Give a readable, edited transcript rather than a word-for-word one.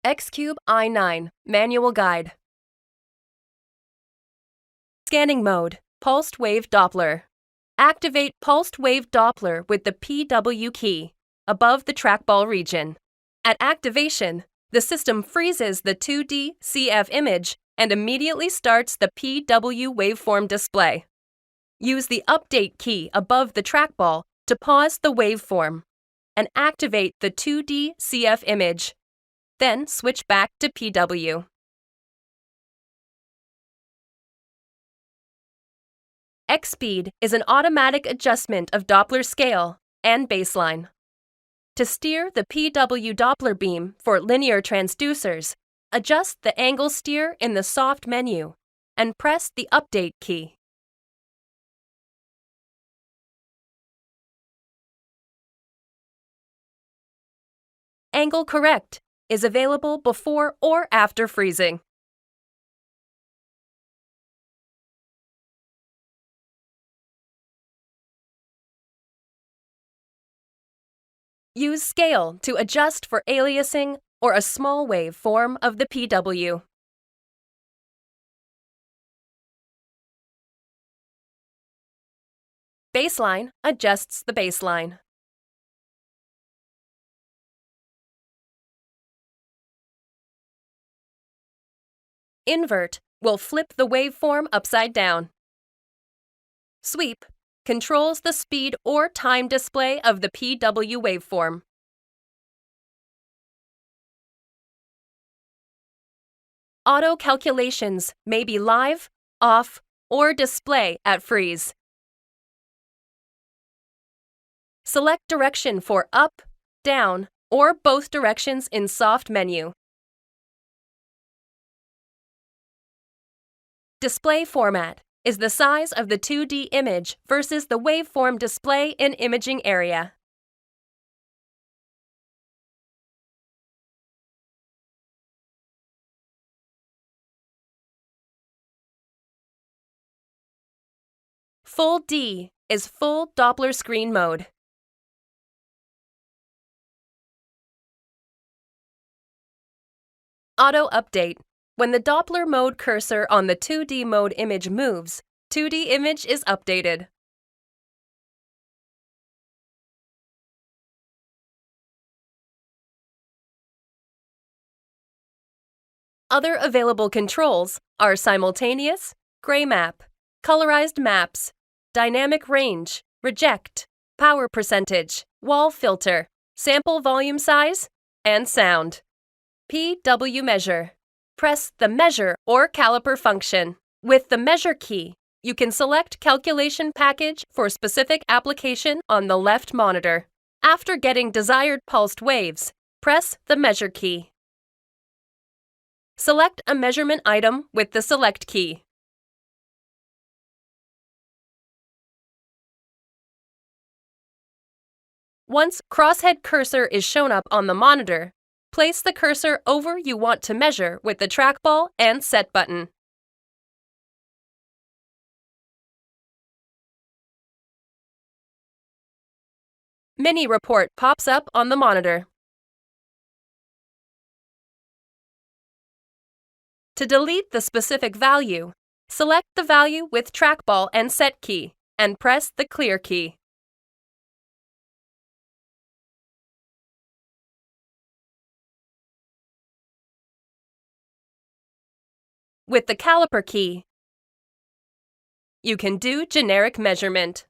X-Cube i9 Manual Guide. Scanning mode, Pulsed Wave Doppler. Activate Pulsed Wave Doppler with the PW key above the trackball region. At activation, the system freezes the 2D CF image and immediately starts the PW waveform display. Use the Update key above the trackball to pause the waveform and activate the 2D CF image. Then switch back to PW. X-Speed is an automatic adjustment of Doppler scale and baseline. To steer the PW Doppler beam for linear transducers, adjust the angle steer in the soft menu and press the Update key. Angle Correct is available before or after freezing. Use Scale to adjust for aliasing or a small wave form of the PW. Baseline adjusts the baseline. Invert will flip the waveform upside down. Sweep controls the speed or time display of the PW waveform. Auto calculations may be live, off, or display at freeze. Select direction for up, down, or both directions in soft menu. Display format is the size of the 2D image versus the waveform display in imaging area. Full D is full Doppler screen mode. Auto update. When the Doppler mode cursor on the 2D mode image moves, 2D image is updated. Other available controls are simultaneous, gray map, colorized maps, dynamic range, reject, power percentage, wall filter, sample volume size, and sound. PW measure. Press the Measure or Caliper function. With the Measure key, you can select calculation package for specific application on the left monitor. After getting desired pulsed waves, press the Measure key. Select a measurement item with the Select key. Once crosshead cursor is shown up on the monitor, place the cursor over you want to measure with the trackball and Set button. Mini report pops up on the monitor. To delete the specific value, select the value with trackball and Set key and press the Clear key. With the Caliper key, you can do generic measurement.